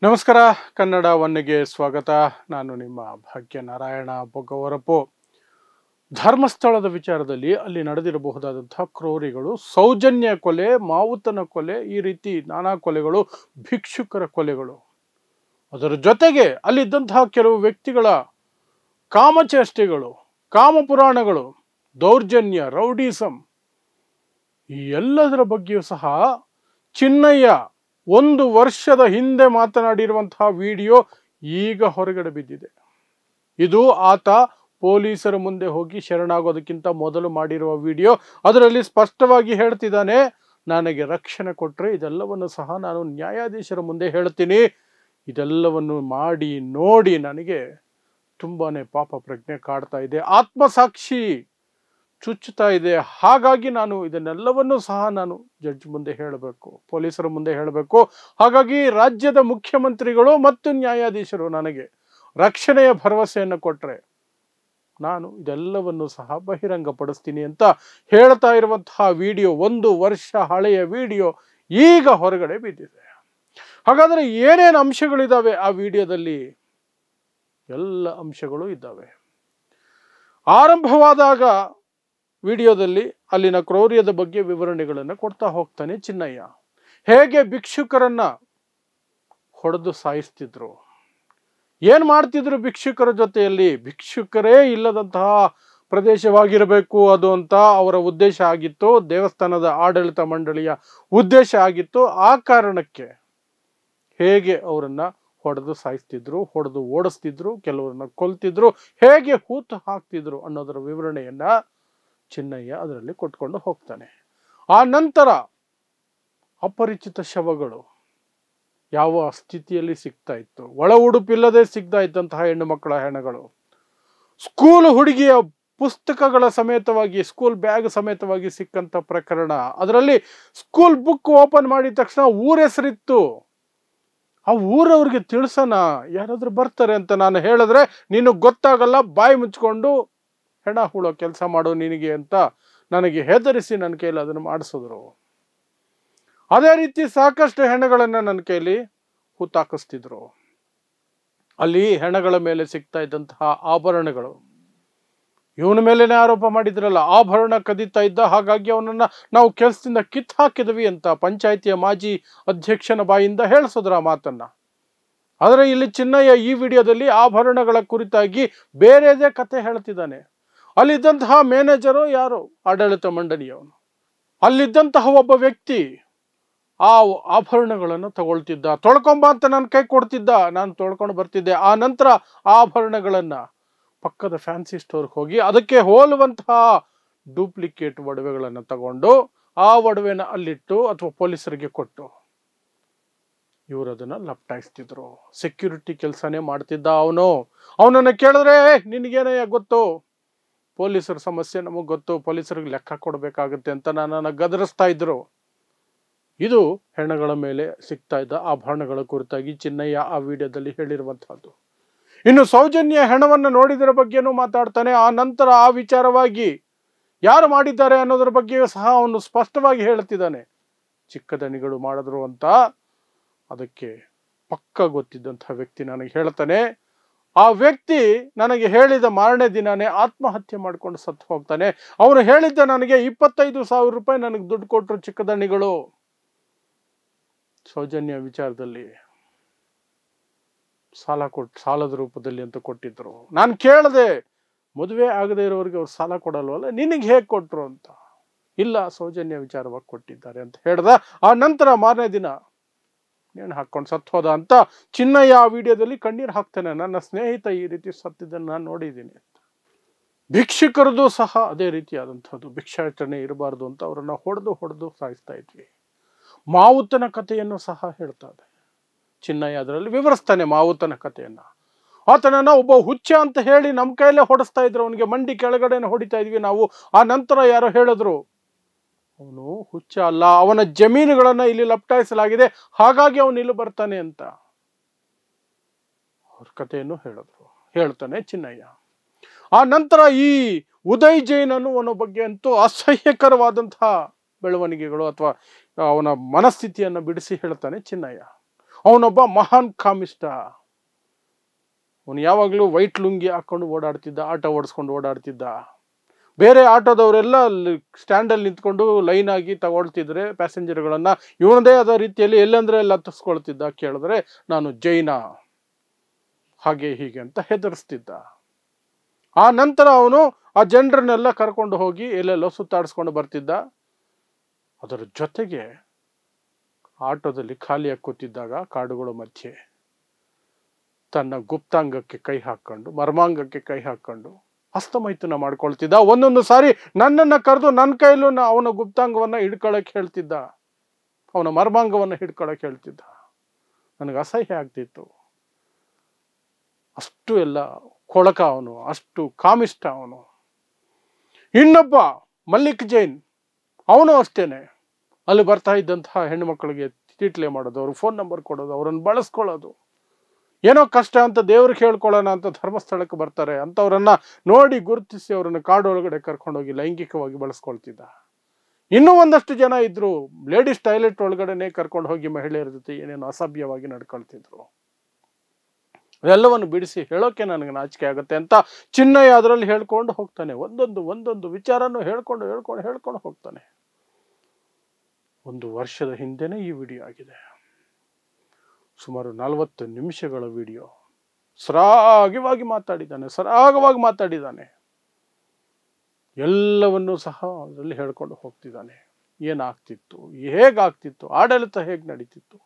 ನಮಸ್ಕಾರ. ಕನ್ನಡ ಒನ್ನೆಗೆ ಸ್ವಾಗತ. ನಾನು ನಿಮ್ಮ ಭಾಗ್ಯನಾರಾಯಣ ಬೊಗ್ಗವರಪು. ಧರ್ಮಸ್ಥಳದ ವಿಚಾರದಲ್ಲಿ ಅಲ್ಲಿ ನಡೆದಿರಬಹುದಾದಂತಹ ಕ್ರೂರಿಗಳು, ಸೌಜನ್ಯ ಕೊಲೆ, ಮಾವುತನ ಕೊಲೆ, ಈ ರೀತಿ ನಾನಾ ಕೊಲೆಗಳು, ಭಿಕ್ಷುಕರ ಕೊಲೆಗಳು, ಅದರ ಜೊತೆಗೆ ಅಲ್ಲಿದ್ದಂತಹ ಕೆಲವು ವ್ಯಕ್ತಿಗಳ ಕಾಮಚೇಷ್ಟೆಗಳು, ಕಾಮಪುರಾಣಗಳು, ದೌರ್ಜನ್ಯ, ರೌಡಿಸಂ, ಈ ಎಲ್ಲದರ ಬಗ್ಗೆಯೂ ಸಹ ಚಿನ್ನಯ್ಯ 1 ವರ್ಷದ ಹಿಂದೆ ಮಾತನಾಡಿರುವಂತಹ ವಿಡಿಯೋ ಈಗ ಹೊರಗಡೆ ಬಿದ್ದಿದೆ. ಇದು ಆತ ಪೊಲೀಸರ ಮುಂದೆ ಹೋಗಿ ಶರಣಾಗೋದಕ್ಕಿಂತ ಮೊದಲು ಮಾಡಿರುವ ವಿಡಿಯೋ. ಅದರಲ್ಲಿ ಸ್ಪಷ್ಟವಾಗಿ ಹೇಳ್ತಿದ್ದಾನೆ, ನನಗೆ ರಕ್ಷಣೆ ಕೊಟ್ಟರೆ ಇದೆಲ್ಲವನ್ನು ಸಹ ನಾನು ನ್ಯಾಯಾಧೀಶರ ಮುಂದೆ ಹೇಳ್ತೀನಿ. ಇದೆಲ್ಲವನ್ನು ಮಾಡಿ ನೋಡಿ ನನಗೆ ತುಂಬಾನೇ ಪಾಪ ಪ್ರಜ್ಞೆ ಕಾಡ್ತಾ ಇದೆ, ಆತ್ಮಸಾಕ್ಷಿ ಚುಚ್ಚುತ್ತಾ ಇದೆ. ಹಾಗಾಗಿ ನಾನು ಇದನ್ನೆಲ್ಲವನ್ನೂ ಸಹ ನಾನು ಜಡ್ಜ್ ಮುಂದೆ ಹೇಳಬೇಕು, ಪೊಲೀಸರ ಮುಂದೆ ಹೇಳಬೇಕು. ಹಾಗಾಗಿ ರಾಜ್ಯದ ಮುಖ್ಯಮಂತ್ರಿಗಳು ಮತ್ತು ನ್ಯಾಯಾಧೀಶರು ನನಗೆ ರಕ್ಷಣೆಯ ಭರವಸೆಯನ್ನು ಕೊಟ್ಟರೆ ನಾನು ಇದೆಲ್ಲವನ್ನು ಸಹ ಬಹಿರಂಗಪಡಿಸ್ತೀನಿ ಅಂತ ಹೇಳ್ತಾ ಇರುವಂತಹ ವಿಡಿಯೋ, 1 ವರ್ಷ ಹಳೆಯ ವಿಡಿಯೋ ಈಗ ಹೊರಗಡೆ ಬಿದ್ದಿದೆ. ಹಾಗಾದರೆ ಏನೇನು ಅಂಶಗಳಿದ್ದಾವೆ ಆ ವಿಡಿಯೋದಲ್ಲಿ? ಎಲ್ಲ ಅಂಶಗಳು ಇದ್ದಾವೆ. ಆರಂಭವಾದಾಗ ವಿಡಿಯೋದಲ್ಲಿ ಅಲ್ಲಿನ ಕ್ರೌರ್ಯದ ಬಗ್ಗೆ ವಿವರಣೆಗಳನ್ನು ಕೊಡ್ತಾ ಹೋಗ್ತಾನೆ ಚಿನ್ನಯ್ಯ. ಹೇಗೆ ಭಿಕ್ಷುಕರನ್ನ ಹೊಡೆದು ಸಾಯಿಸ್ತಿದ್ರು, ಏನ್ ಮಾಡ್ತಿದ್ರು ಭಿಕ್ಷುಕರ ಜೊತೆಯಲ್ಲಿ, ಭಿಕ್ಷುಕರೇ ಇಲ್ಲದಂತಹ ಪ್ರದೇಶವಾಗಿರಬೇಕು ಅದು ಅಂತ ಅವರ ಉದ್ದೇಶ ಆಗಿತ್ತು, ದೇವಸ್ಥಾನದ ಆಡಳಿತ ಮಂಡಳಿಯ ಉದ್ದೇಶ ಆಗಿತ್ತು. ಆ ಕಾರಣಕ್ಕೆ ಹೇಗೆ ಅವರನ್ನ ಹೊಡೆದು ಸಾಯಿಸ್ತಿದ್ರು, ಹೊಡೆದು ಓಡಿಸ್ತಿದ್ರು, ಕೆಲವರನ್ನ ಕೊಲ್ತಿದ್ರು, ಹೇಗೆ ಹೂತು ಹಾಕ್ತಿದ್ರು ಅನ್ನೋದರ ವಿವರಣೆಯನ್ನ ಚಿನ್ನಯ್ಯ ಅದರಲ್ಲಿ ಕೊಟ್ಕೊಂಡು ಹೋಗ್ತಾನೆ. ಆ ನಂತರ ಅಪರಿಚಿತ ಶವಗಳು ಯಾವ ಸ್ಥಿತಿಯಲ್ಲಿ ಸಿಗ್ತಾ ಇತ್ತು, ಒಳ ಉಡುಪಿಲ್ಲದೆ ಸಿಗ್ತಾ ಇದ್ದಂತಹ ಹೆಣ್ಣು ಮಕ್ಕಳ ಹೆಣಗಳು, ಸ್ಕೂಲ್ ಹುಡುಗಿಯ ಪುಸ್ತಕಗಳ ಸಮೇತವಾಗಿ, ಸ್ಕೂಲ್ ಬ್ಯಾಗ್ ಸಮೇತವಾಗಿ ಸಿಕ್ಕಂತ ಪ್ರಕರಣ. ಅದರಲ್ಲಿ ಸ್ಕೂಲ್ ಬುಕ್ ಓಪನ್ ಮಾಡಿದ ತಕ್ಷಣ ಊರ ಹೆಸರಿತ್ತು. ಆ ಊರವ್ರಿಗೆ ತಿಳಿಸೋಣ, ಯಾರಾದ್ರೂ ಬರ್ತಾರೆ ಅಂತ ನಾನು ಹೇಳಿದ್ರೆ ನೀನು ಗೊತ್ತಾಗಲ್ಲ, ಬಾಯಿ ಮುಚ್ಕೊಂಡು ಹೆಣ ಹೂಳೋ ಕೆಲಸ ಮಾಡು ನಿನಗೆ ಅಂತ ನನಗೆ ಹೆದರಿಸಿ ನನ್ನ ಕೈಲಿ ಅದನ್ನು ಮಾಡಿಸಿದ್ರು. ಅದೇ ರೀತಿ ಸಾಕಷ್ಟು ಹೆಣಗಳನ್ನ ನನ್ನ ಕೈಲಿ ಹೂತಾಕಿಸ್ತಿದ್ರು. ಅಲ್ಲಿ ಹೆಣಗಳ ಮೇಲೆ ಸಿಗ್ತಾ ಇದ್ದಂತಹ ಆಭರಣಗಳು, ಇವನ ಮೇಲೇನೆ ಆರೋಪ ಮಾಡಿದ್ರಲ್ಲ, ಆಭರಣ ಕದೀತಾ ಇದ್ದ, ಹಾಗಾಗಿ ಅವನನ್ನ ನಾವು ಕೆಲಸದಿಂದ ಕಿತ್ತು ಹಾಕಿದ್ವಿ ಅಂತ ಪಂಚಾಯಿತಿಯ ಮಾಜಿ ಅಧ್ಯಕ್ಷನ ಬಾಯಿಂದ ಹೇಳಿಸಿದ್ರ ಆ ಮಾತನ್ನ. ಆದ್ರೆ ಇಲ್ಲಿ ಚಿನ್ನಯ್ಯ ಈ ವಿಡಿಯೋದಲ್ಲಿ ಆಭರಣಗಳ ಕುರಿತಾಗಿ ಬೇರೆದೇ ಕತೆ ಹೇಳ್ತಿದ್ದಾನೆ. ಅಲ್ಲಿದ್ದಂತಹ ಮ್ಯಾನೇಜರು ಯಾರು, ಆಡಳಿತ ಮಂಡಳಿಯವನು, ಅಲ್ಲಿದ್ದಂತಹ ಒಬ್ಬ ವ್ಯಕ್ತಿ ಆ ಆಭರಣಗಳನ್ನು ತಗೊಳ್ತಿದ್ದ, ತೊಳ್ಕೊಂಬ ಅಂತ ನನ್ನ ಕೈ ಕೊಡ್ತಿದ್ದ, ನಾನು ತೊಳ್ಕೊಂಡು ಬರ್ತಿದ್ದೆ. ಆ ನಂತರ ಆಭರಣಗಳನ್ನ ಪಕ್ಕದ ಫ್ಯಾನ್ಸಿ ಸ್ಟೋರ್ಗೆ ಹೋಗಿ ಅದಕ್ಕೆ ಹೋಲುವಂತಹ ಡೂಪ್ಲಿಕೇಟ್ ಒಡವೆಗಳನ್ನು ತಗೊಂಡು ಆ ಒಡವೆನ ಅಲ್ಲಿಟ್ಟು ಅಥವಾ ಪೊಲೀಸರಿಗೆ ಕೊಟ್ಟು ಇವರು ಅದನ್ನ ಲಪ್ಟಾಯಿಸ್ತಿದ್ರು. ಸೆಕ್ಯೂರಿಟಿ ಕೆಲಸನೇ ಮಾಡ್ತಿದ್ದ ಅವನು. ಅವನನ್ನ ಕೇಳಿದ್ರೆ ನಿನಗೇನಯ್ಯ ಗೊತ್ತು, ಪೊಲೀಸರ ಸಮಸ್ಯೆ ನಮಗ್ ಗೊತ್ತು, ಪೊಲೀಸರಿಗೆ ಲೆಕ್ಕ ಕೊಡ್ಬೇಕಾಗತ್ತೆ ಅಂತ ನನ್ನನ್ನು ಗದರಿಸ್ತಾ ಇದ್ರು. ಇದು ಹೆಣಗಳ ಮೇಲೆ ಸಿಗ್ತಾ ಇದ್ದ ಆಭರಣಗಳ ಕುರಿತಾಗಿ ಚಿನ್ನಯ್ಯ ಆ ವಿಡಿಯೋದಲ್ಲಿ ಹೇಳಿರುವಂತಹದ್ದು. ಇನ್ನು ಸೌಜನ್ಯ ಹೆಣವನ್ನು ನೋಡಿದರ ಬಗ್ಗೆನೂ ಮಾತಾಡ್ತಾನೆ. ಆ ನಂತರ ಆ ವಿಚಾರವಾಗಿ ಯಾರು ಮಾಡಿದ್ದಾರೆ ಅನ್ನೋದ್ರ ಬಗ್ಗೆಯೂ ಸಹ ಅವನು ಸ್ಪಷ್ಟವಾಗಿ ಹೇಳ್ತಿದ್ದಾನೆ. ಚಿಕ್ಕ ದಣಿಗಳು ಮಾಡಿದ್ರು ಅಂತ ಅದಕ್ಕೆ ಪಕ್ಕ ಗೊತ್ತಿದ್ದಂತಹ ವ್ಯಕ್ತಿ ನನಗೆ ಹೇಳ್ತಾನೆ. ಆ ವ್ಯಕ್ತಿ ನನಗೆ ಹೇಳಿದ ಮಾರನೇ ದಿನಾನೇ ಆತ್ಮಹತ್ಯೆ ಮಾಡ್ಕೊಂಡು ಸತ್ತು ಹೋಗ್ತಾನೆ. ಅವನು ಹೇಳಿದ್ದ ನನಗೆ 25,000 ರೂಪಾಯಿ ನನಗೆ ದುಡ್ಡು ಕೊಟ್ಟರು ಚಿಕ್ಕದಣ್ಣಿಗಳು ಸೌಜನ್ಯ ವಿಚಾರದಲ್ಲಿ, ಸಾಲದ ರೂಪದಲ್ಲಿ ಅಂತ ಕೊಟ್ಟಿದ್ರು. ನಾನು ಕೇಳದೆ, ಮದುವೆ ಆಗದೆ ಇರೋರಿಗೆ ಅವ್ರು ಸಾಲ ಕೊಡಲ್ವಲ್ಲ, ನಿನಗೆ ಹೇಗೆ ಕೊಟ್ರು ಅಂತ. ಇಲ್ಲ, ಸೌಜನ್ಯ ವಿಚಾರವಾಗಿ ಕೊಟ್ಟಿದ್ದಾರೆ ಅಂತ ಹೇಳ್ದ. ಆ ನಂತರ ಮಾರನೇ ದಿನ ನೇಣು ಹಾಕೊಂಡು ಸತ್ತು ಹೋದ ಅಂತ ಚಿನ್ನಯ್ಯ ಆ ವಿಡಿಯೋದಲ್ಲಿ ಕಣ್ಣೀರು ಹಾಕ್ತಾನೆ. ನನ್ನ ಸ್ನೇಹಿತ ಈ ರೀತಿ ಸತ್ತಿದ್ದನ್ನು ನಾನು ನೋಡಿದ್ದೀನಿ ಅಂತ. ಭಿಕ್ಷುಕರದು ಸಹ ಅದೇ ರೀತಿಯಾದಂಥದ್ದು, ಭಿಕ್ಷಾಟನೆ ಇರಬಾರ್ದು ಅಂತ ಅವರನ್ನ ಹೊಡೆದು ಸಾಯಿಸ್ತಾ ಇದ್ವಿ. ಮಾವುತನ ಕಥೆಯನ್ನು ಸಹ ಹೇಳ್ತಾ ಇದೆ ಚಿನ್ನಯ್ಯ. ಅದರಲ್ಲಿ ವಿವರಿಸ್ತಾನೆ ಮಾವುತನ ಕಥೆಯನ್ನ. ಆತನನ್ನ ಒಬ್ಬ ಹುಚ್ಚ ಅಂತ ಹೇಳಿ ನಮ್ಮ ಕೈಯಲ್ಲೇ ಹೊಡೆಸ್ತಾ ಇದ್ರು, ಅವನಿಗೆ ಮಂಡಿ ಕೆಳಗಡೆನೆ ಹೊಡಿತಾ ಇದ್ವಿ ನಾವು. ಆ ನಂತರ ಯಾರೋ ಹೇಳಿದ್ರು ಅವನು ಹುಚ್ಚ ಅಲ್ಲ, ಅವನ ಜಮೀನುಗಳನ್ನ ಇಲ್ಲಿ ಲಪ್ಟಾಯಿಸಲಾಗಿದೆ, ಹಾಗಾಗಿ ಅವನು ಇಲ್ಲಿ ಬರ್ತಾನೆ ಅಂತ ಅವ್ರ ಕಥೆಯನ್ನು ಹೇಳ್ತಾನೆ ಚಿನ್ನಯ್ಯ. ಆ ನಂತರ ಈ ಉದಯ್ ಜೈನ್ ಅನ್ನುವನ ಬಗ್ಗೆ ಅಂತೂ ಅಸಹ್ಯಕರವಾದಂತಹ ಬೆಳವಣಿಗೆಗಳು ಅಥವಾ ಅವನ ಮನಸ್ಥಿತಿಯನ್ನು ಬಿಡಿಸಿ ಹೇಳ್ತಾನೆ ಚಿನ್ನಯ್ಯ. ಅವನೊಬ್ಬ ಮಹಾನ್ ಕಾಮಿಷ್ಟ. ಅವನು ಯಾವಾಗಲೂ ವೈಟ್ ಲುಂಗಿ ಹಾಕೊಂಡು ಓಡಾಡ್ತಿದ್ದ, ಆಟೋ ಓಡಿಸ್ಕೊಂಡು ಓಡಾಡ್ತಿದ್ದ. ಬೇರೆ ಆಟೋದವರೆಲ್ಲ ಸ್ಟ್ಯಾಂಡಲ್ಲಿ ನಿಂತ್ಕೊಂಡು ಲೈನ್ ಆಗಿ ತಗೊಳ್ತಿದ್ರೆ ಪ್ಯಾಸೆಂಜರ್ಗಳನ್ನ, ಇವನದೇ ಆದ ರೀತಿಯಲ್ಲಿ ಎಲ್ಲಂದ್ರೆ ಎಲ್ಲ ಹತ್ತಿಸ್ಕೊಳ್ತಿದ್ದ. ಕೇಳಿದ್ರೆ ನಾನು ಜೈನ ಹಾಗೆ ಹೀಗೆ ಅಂತ ಹೆದರಿಸ್ತಿದ್ದ. ಆ ನಂತರ ಅವನು ಆ ಜನರನ್ನೆಲ್ಲ ಕರ್ಕೊಂಡು ಹೋಗಿ ಎಲ್ಲೆಲ್ಲೋ ಸುತ್ತಾಡಿಸ್ಕೊಂಡು ಬರ್ತಿದ್ದ. ಅದರ ಜೊತೆಗೆ ಆಟೋದಲ್ಲಿ ಖಾಲಿಯಾಗಿ ಕೂತಿದ್ದಾಗ ಕಾಡುಗಳ ಮಧ್ಯೆ ತನ್ನ ಗುಪ್ತಾಂಗಕ್ಕೆ ಕೈ ಹಾಕೊಂಡು, ಮರ್ಮಾಂಗಕ್ಕೆ ಕೈ ಹಾಕೊಂಡು ಹಸ್ತಮೈಥುನ ಮಾಡ್ಕೊಳ್ತಿದ್ದ. ಒಂದೊಂದು ಸಾರಿ ನನ್ನನ್ನು ಕರೆದು ನನ್ನ ಕೈಲೂ ಅವನ ಗುಪ್ತಾಂಗವನ್ನ ಹಿಡ್ಕೊಳಕ್ ಹೇಳ್ತಿದ್ದ, ಅವನ ಮರ್ಮಾಂಗವನ್ನ ಹಿಡ್ಕೊಳಕ್ ಹೇಳ್ತಿದ್ದ. ನನಗೆ ಅಸಹ್ಯ ಆಗ್ತಿತ್ತು. ಅಷ್ಟು ಎಲ್ಲ ಕೊಳಕ ಅವನು, ಅಷ್ಟು ಕಾಮಿಷ್ಟ ಅವನು. ಇನ್ನೊಬ್ಬ ಮಲ್ಲಿಕ್ ಜೈನ್, ಅವನು ಅಷ್ಟೇನೆ. ಅಲ್ಲಿ ಬರ್ತಾ ಇದ್ದಂತಹ ಹೆಣ್ಣು ಮಕ್ಕಳಿಗೆ ತೀಟ್ಲೆ ಮಾಡೋದು, ಅವ್ರ ಫೋನ್ ನಂಬರ್ ಕೊಡೋದು, ಅವರನ್ನು ಬಳಸ್ಕೊಳ್ಳೋದು. ಏನೋ ಕಷ್ಟ ಅಂತ ದೇವ್ರಿಗೆ ಹೇಳ್ಕೊಳ್ಳೋಣ ಅಂತ ಧರ್ಮಸ್ಥಳಕ್ಕೆ ಬರ್ತಾರೆ ಅಂತವ್ರನ್ನ ನೋಡಿ ಗುರುತಿಸಿ ಅವರನ್ನು ಕಾಡೊಳಗಡೆ ಕರ್ಕೊಂಡೋಗಿ ಲೈಂಗಿಕವಾಗಿ ಬಳಸ್ಕೊಳ್ತಿದ್ದ. ಇನ್ನೂ ಒಂದಷ್ಟು ಜನ ಇದ್ರು, ಲೇಡೀಸ್ ಟಾಯ್ಲೆಟ್ ಒಳಗಡೆನೆ ಕರ್ಕೊಂಡು ಹೋಗಿ ಮಹಿಳೆಯರ ಜೊತೆ ಏನೇನೋ ಅಸಭ್ಯವಾಗಿ ನಡ್ಕೊಳ್ತಿದ್ರು. ಅದೆಲ್ಲವನ್ನು ಬಿಡಿಸಿ ಹೇಳೋಕೆ ನನಗೆ ನಾಚಿಕೆ ಆಗುತ್ತೆ ಅಂತ ಚಿನ್ನಯ್ಯ ಅದರಲ್ಲಿ ಹೇಳ್ಕೊಂಡು ಹೋಗ್ತಾನೆ. ಒಂದೊಂದು ವಿಚಾರನೂ ಹೇಳ್ಕೊಂಡು ಹೋಗ್ತಾನೆ. 1 ವರ್ಷದ ಹಿಂದೆನೇ ಈ ವಿಡಿಯೋ ಆಗಿದೆ. ಸುಮಾರು 40 ನಿಮಿಷಗಳ ವಿಡಿಯೋ. ಸರಾಗವಾಗಿ ಮಾತಾಡಿದ್ದಾನೆ. ಎಲ್ಲವನ್ನೂ ಸಹ ಅದರಲ್ಲಿ ಹೇಳ್ಕೊಂಡು ಹೋಗ್ತಿದ್ದಾನೆ. ಏನಾಗ್ತಿತ್ತು, ಹೇಗಾಗ್ತಿತ್ತು, ಆಡಳಿತ ಹೇಗೆ ನಡೀತಿತ್ತು,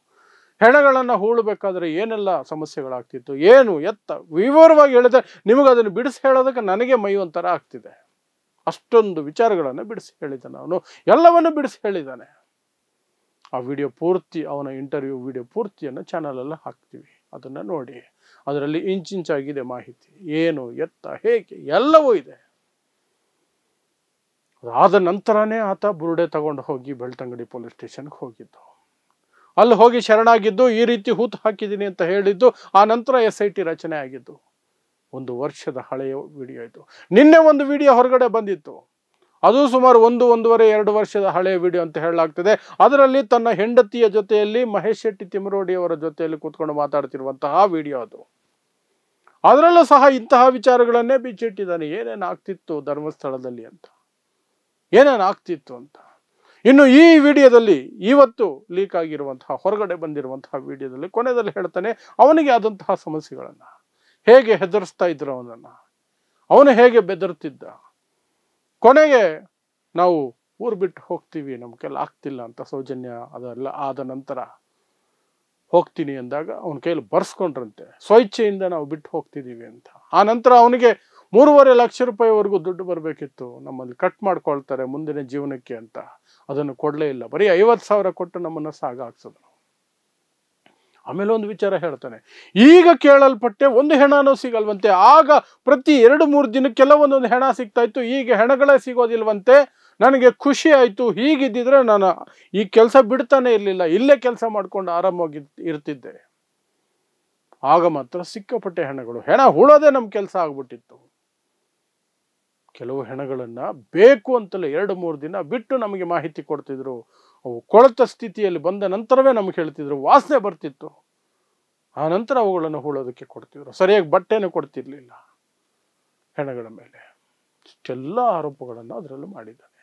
ಹೆಣಗಳನ್ನು ಹೂಳಬೇಕಾದ್ರೆ ಏನೆಲ್ಲ ಸಮಸ್ಯೆಗಳಾಗ್ತಿತ್ತು, ಏನು ಎತ್ತ ವಿವರವಾಗಿ ಹೇಳಿದ್ರೆ ನಿಮಗೆ ಅದನ್ನು ಬಿಡಿಸಿ ಹೇಳೋದಕ್ಕೆ ನನಗೆ ಮೈ ಒಂಥರ ಆಗ್ತಿದೆ. ಅಷ್ಟೊಂದು ವಿಚಾರಗಳನ್ನು ಬಿಡಿಸಿ ಹೇಳಿದ್ದಾನೆ ಅವನು, ಎಲ್ಲವನ್ನು ಬಿಡಿಸಿ ಹೇಳಿದ್ದಾನೆ. ಆ ವಿಡಿಯೋ ಪೂರ್ತಿ, ಅವನ ಇಂಟರ್ವ್ಯೂ ವಿಡಿಯೋ ಪೂರ್ತಿಯನ್ನು ಚಾನಲಲ್ಲಿ ಹಾಕ್ತೀವಿ, ಅದನ್ನು ನೋಡಿ. ಅದರಲ್ಲಿ ಇಂಚಾಗಿದೆ ಮಾಹಿತಿ, ಏನು ಎತ್ತ ಹೇಗೆ ಎಲ್ಲವೂ ಇದೆ. ಅದಾದ ನಂತರನೇ ಆತ ಬುರುಡೆ ತಗೊಂಡು ಹೋಗಿ ಬೆಳ್ತಂಗಡಿ ಪೊಲೀಸ್ ಸ್ಟೇಷನ್ಗೆ ಹೋಗಿದ್ದು. ಅಲ್ಲಿ ಹೋಗಿ ಶರಣಾಗಿದ್ದು, ಈ ರೀತಿ ಹೂತು ಹಾಕಿದ್ದೀನಿ ಅಂತ ಹೇಳಿದ್ದು. ಆ ನಂತರ SIT ರಚನೆ ಆಗಿದ್ದು. 1 ವರ್ಷದ ಹಳೆಯ ವಿಡಿಯೋ ಇದು. ನಿನ್ನೆ ಒಂದು ವಿಡಿಯೋ ಹೊರಗಡೆ ಬಂದಿತ್ತು, ಅದು ಸುಮಾರು 1-1.5-2 ವರ್ಷದ ಹಳೆಯ ವಿಡಿಯೋ ಅಂತ ಹೇಳಲಾಗ್ತದೆ. ಅದರಲ್ಲಿ ತನ್ನ ಹೆಂಡತಿಯ ಜೊತೆಯಲ್ಲಿ ಮಹೇಶ್ ಶೆಟ್ಟಿ ತಿಮರೋಡಿ ಅವರ ಜೊತೆಯಲ್ಲಿ ಕೂತ್ಕೊಂಡು ಮಾತಾಡ್ತಿರುವಂತಹ ವಿಡಿಯೋ ಅದು. ಅದರಲ್ಲೂ ಸಹ ಇಂತಹ ವಿಚಾರಗಳನ್ನೇ ಬಿಚ್ಚಿಟ್ಟಿದ್ದಾನೆ. ಏನೇನಾಗ್ತಿತ್ತು ಧರ್ಮಸ್ಥಳದಲ್ಲಿ ಅಂತ, ಏನೇನಾಗ್ತಿತ್ತು ಅಂತ. ಇನ್ನು ಈ ವಿಡಿಯೋದಲ್ಲಿ, ಇವತ್ತು ಲೀಕ್ ಆಗಿರುವಂತಹ, ಹೊರಗಡೆ ಬಂದಿರುವಂತಹ ವಿಡಿಯೋದಲ್ಲಿ ಕೊನೆಯಲ್ಲಿ ಹೇಳ್ತಾನೆ ಅವನಿಗೆ ಆದಂತಹ ಸಮಸ್ಯೆಗಳನ್ನ, ಹೇಗೆ ಹೆದರಿಸ್ತಾ ಇದ್ರು ಅವನು ಹೇಗೆ ಬೆದರ್ತಿದ್ದ. ಕೊನೆಗೆ ನಾವು ಊರು ಬಿಟ್ಟು ಹೋಗ್ತೀವಿ, ನಮ್ಮ ಕೈಲಿ ಆಗ್ತಿಲ್ಲ ಅಂತ ಸೌಜನ್ಯ ಅದೆಲ್ಲ ಆದ ನಂತರ ಹೋಗ್ತೀನಿ ಅಂದಾಗ ಅವನ ಕೈಲಿ ಬರ್ಸ್ಕೊಂಡ್ರಂತೆ, ಸ್ವಇಚ್ಛೆಯಿಂದ ನಾವು ಬಿಟ್ಟು ಹೋಗ್ತಿದ್ದೀವಿ ಅಂತ. ಆ ನಂತರ ಅವನಿಗೆ 3.5 ಲಕ್ಷ ರೂಪಾಯಿವರೆಗೂ ದುಡ್ಡು ಬರಬೇಕಿತ್ತು, ನಮ್ಮಲ್ಲಿ ಕಟ್ ಮಾಡ್ಕೊಳ್ತಾರೆ ಮುಂದಿನ ಜೀವನಕ್ಕೆ ಅಂತ. ಅದನ್ನು ಕೊಡಲೇ ಇಲ್ಲ, ಬರೀ 50,000 ಕೊಟ್ಟು ನಮ್ಮನ್ನು ಸಾಗಾಕ್ಸಿದ್ರು. ಆಮೇಲೆ ಒಂದು ವಿಚಾರ ಹೇಳ್ತಾನೆ, ಈಗ ಕೇಳಲ್ಪಟ್ಟೆ ಒಂದು ಹೆಣನೂ ಸಿಗಲ್ವಂತೆ. ಆಗ ಪ್ರತಿ 2-3 ದಿನಕ್ಕೆಲ್ಲ ಒಂದೊಂದು ಹೆಣ ಸಿಗ್ತಾ ಇತ್ತು, ಈಗ ಹೆಣಗಳೇ ಸಿಗೋದಿಲ್ವಂತೆ. ನನಗೆ ಖುಷಿ ಆಯಿತು. ಹೀಗಿದ್ದಿದ್ರೆ ನಾನು ಈ ಕೆಲಸ ಬಿಡ್ತಾನೆ ಇರಲಿಲ್ಲ, ಇಲ್ಲೇ ಕೆಲಸ ಮಾಡ್ಕೊಂಡು ಆರಾಮಾಗಿ ಇರ್ತಿದ್ದೆ. ಆಗ ಮಾತ್ರ ಸಿಕ್ಕಾಪಟ್ಟೆ ಹೆಣಗಳು, ಹೆಣ ಹೂಳೋದೇ ನಮ್ಮ ಕೆಲಸ ಆಗ್ಬಿಟ್ಟಿತ್ತು. ಕೆಲವು ಹೆಣಗಳನ್ನ ಬೇಕು ಅಂತಲೇ 2-3 ದಿನ ಬಿಟ್ಟು ನಮಗೆ ಮಾಹಿತಿ ಕೊಡ್ತಿದ್ರು. ಅವು ಕೊಳೆತ ಸ್ಥಿತಿಯಲ್ಲಿ ಬಂದ ನಂತರವೇ ನಮ್ಗೆ ಹೇಳ್ತಿದ್ರು, ವಾಸನೆ ಬರ್ತಿತ್ತು. ಆ ನಂತರ ಅವುಗಳನ್ನು ಹೂಳೋದಕ್ಕೆ ಕೊಡ್ತಿದ್ರು, ಸರಿಯಾಗಿ ಬಟ್ಟೆನೂ ಕೊಡ್ತಿರ್ಲಿಲ್ಲ ಹೆಣಗಳ ಮೇಲೆ. ಇಷ್ಟೆಲ್ಲ ಆರೋಪಗಳನ್ನು ಅದರಲ್ಲೂ ಮಾಡಿದ್ದಾನೆ.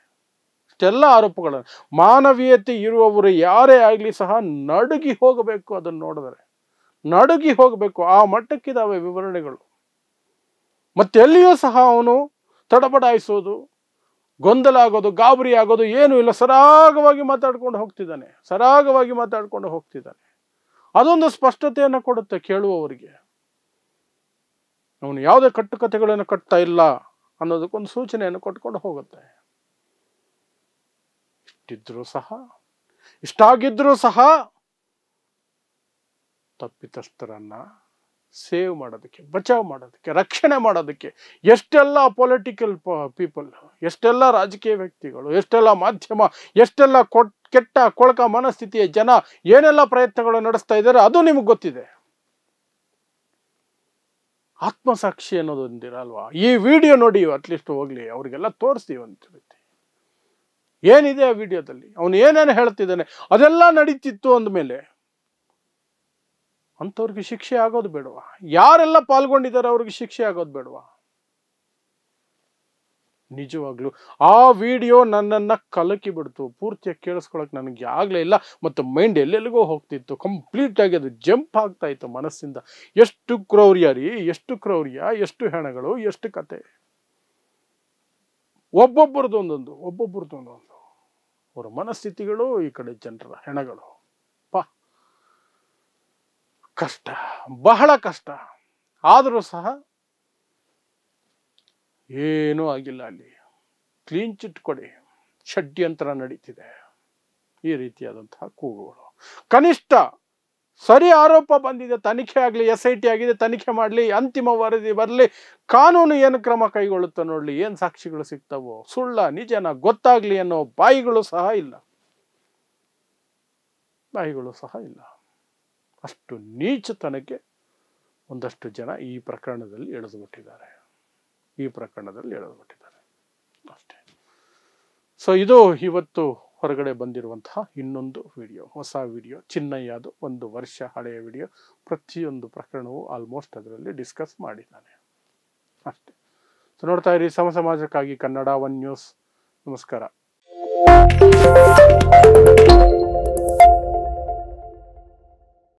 ಇಷ್ಟೆಲ್ಲ ಆರೋಪಗಳನ್ನು, ಮಾನವೀಯತೆ ಇರುವವರು ಯಾರೇ ಆಗಲಿ ಸಹ ನಡುಗಿ ಹೋಗಬೇಕು. ಅದನ್ನು ನೋಡಿದರೆ ನಡುಗಿ ಹೋಗಬೇಕು. ಆ ಮಟ್ಟಕ್ಕಿದಾವೆ ವಿವರಣೆಗಳು. ಮತ್ತೆಲ್ಲಿಯೂ ಸಹ ಅವನು ತಡಬಡಾಯಿಸೋದು, ಗೊಂದಲ ಆಗೋದು, ಗಾಬರಿ ಆಗೋದು ಏನೂ ಇಲ್ಲ. ಸರಾಗವಾಗಿ ಮಾತಾಡ್ಕೊಂಡು ಹೋಗ್ತಿದ್ದಾನೆ. ಅದೊಂದು ಸ್ಪಷ್ಟತೆಯನ್ನು ಕೊಡುತ್ತೆ ಕೇಳುವವರಿಗೆ. ಅವನು ಯಾವುದೇ ಕಟ್ಟುಕತೆಗಳನ್ನು ಕಟ್ತಾ ಇಲ್ಲ ಅನ್ನೋದಕ್ಕೊಂದು ಸೂಚನೆಯನ್ನು ಕೊಟ್ಕೊಂಡು ಹೋಗುತ್ತೆ. ಇಷ್ಟಾಗಿದ್ರೂ ಸಹ ತಪ್ಪಿತಸ್ಥರನ್ನ ಸೇವ್ ಮಾಡೋದಕ್ಕೆ, ಬಚಾವ್ ಮಾಡೋದಕ್ಕೆ, ರಕ್ಷಣೆ ಮಾಡೋದಕ್ಕೆ ಎಷ್ಟೆಲ್ಲ ಪೊಲಿಟಿಕಲ್ ಪೀಪಲ್, ಎಷ್ಟೆಲ್ಲ ರಾಜಕೀಯ ವ್ಯಕ್ತಿಗಳು, ಎಷ್ಟೆಲ್ಲ ಮಾಧ್ಯಮ, ಎಷ್ಟೆಲ್ಲ ಕೆಟ್ಟ ಕೊಳಕ ಮನಸ್ಥಿತಿಯ ಜನ ಏನೆಲ್ಲ ಪ್ರಯತ್ನಗಳು ನಡೆಸ್ತಾ ಇದ್ದಾರೆ ಅದು ನಿಮಗೆ ಗೊತ್ತಿದೆ. ಆತ್ಮಸಾಕ್ಷಿ ಅನ್ನೋದೊಂದಿರಲ್ವಾ? ಈ ವಿಡಿಯೋ ನೋಡಿ, ಅಟ್ಲೀಸ್ಟ್ ಹೋಗ್ಲಿ ಅವ್ರಿಗೆಲ್ಲ ತೋರಿಸ್ತೀವಿ ಅಂತ ರೀತಿ ಏನಿದೆ ಆ ವಿಡಿಯೋದಲ್ಲಿ, ಅವನು ಏನೇನು ಹೇಳ್ತಿದ್ದಾನೆ ಅದೆಲ್ಲ ನಡೀತಿತ್ತು ಅಂದಮೇಲೆ ಅಂಥವ್ರಿಗೆ ಶಿಕ್ಷೆ ಆಗೋದು ಬೇಡವಾ? ಯಾರೆಲ್ಲ ಪಾಲ್ಗೊಂಡಿದ್ದಾರೆ ಅವ್ರಿಗೆ ಶಿಕ್ಷೆ ಆಗೋದು ಬೇಡವಾ? ನಿಜವಾಗ್ಲೂ ಆ ವಿಡಿಯೋ ನನ್ನನ್ನು ಕಲಕಿ ಬಿಡ್ತು. ಪೂರ್ತಿಯಾಗಿ ಕೇಳಿಸ್ಕೊಳಕ್ಕೆ ನನಗೆ ಆಗಲೇ ಇಲ್ಲ. ಮತ್ತು ಮೈಂಡ್ ಎಲ್ಲೆಲ್ಲಿಗೋ ಹೋಗ್ತಿತ್ತು. ಕಂಪ್ಲೀಟಾಗಿ ಅದು ಜಂಪ್ ಆಗ್ತಾ ಇತ್ತು ಮನಸ್ಸಿಂದ. ಎಷ್ಟು ಕ್ರೌರ್ಯ ರೀ, ಎಷ್ಟು ಕ್ರೌರ್ಯ, ಎಷ್ಟು ಹೆಣಗಳು, ಎಷ್ಟು ಕತೆ. ಒಬ್ಬೊಬ್ಬರದ್ದು ಒಂದೊಂದು ಅವರ ಮನಸ್ಥಿತಿಗಳು, ಈ ಕಡೆ ಜನರ ಹೆಣಗಳು. ಕಷ್ಟ, ಬಹಳ ಕಷ್ಟ. ಆದರೂ ಸಹ ಏನೂ ಆಗಿಲ್ಲ. ಅಲ್ಲಿ ಕ್ಲೀನ್ ಚಿಟ್ ಕೊಡಿ, ಷಡ್ಯಂತ್ರ ನಡೀತಿದೆ, ಈ ರೀತಿಯಾದಂತಹ ಕೂಗುಗಳು. ಕನಿಷ್ಠ ಸರಿ ಆರೋಪ ಬಂದಿದೆ, ತನಿಖೆ ಆಗಲಿ, SIT ಆಗಿದೆ, ತನಿಖೆ ಮಾಡಲಿ, ಅಂತಿಮ ವರದಿ ಬರಲಿ, ಕಾನೂನು ಏನು ಕ್ರಮ ಕೈಗೊಳ್ಳುತ್ತೆ ನೋಡಲಿ, ಏನು ಸಾಕ್ಷಿಗಳು ಸಿಗ್ತಾವೋ, ಸುಳ್ಳ ನಿಜನ ಗೊತ್ತಾಗ್ಲಿ ಅನ್ನೋ ಬಾಯಿಗಳು ಸಹ ಇಲ್ಲ. ಅಷ್ಟು ನೀಚತನಕ್ಕೆ ಒಂದಷ್ಟು ಜನ ಈ ಪ್ರಕರಣದಲ್ಲಿ ಎಳೆದುಬಿಟ್ಟಿದ್ದಾರೆ. ಅಷ್ಟೇ. ಸೊ ಇದು ಇವತ್ತು ಹೊರಗಡೆ ಬಂದಿರುವಂತಹ ಇನ್ನೊಂದು ವಿಡಿಯೋ, ಹೊಸ ವಿಡಿಯೋ. ಚಿನ್ನಯ್ಯದು 1 ವರ್ಷ ಹಳೆಯ ವಿಡಿಯೋ. ಪ್ರತಿಯೊಂದು ಪ್ರಕರಣವೂ ಆಲ್ಮೋಸ್ಟ್ ಅದರಲ್ಲಿ ಡಿಸ್ಕಸ್ ಮಾಡಿದ್ದಾನೆ. ಅಷ್ಟೇ. ಸೊ ನೋಡ್ತಾ ಇರಿ ಸಮಾಜಕ್ಕಾಗಿ ಕನ್ನಡ 1 ನ್ಯೂಸ್. ನಮಸ್ಕಾರ.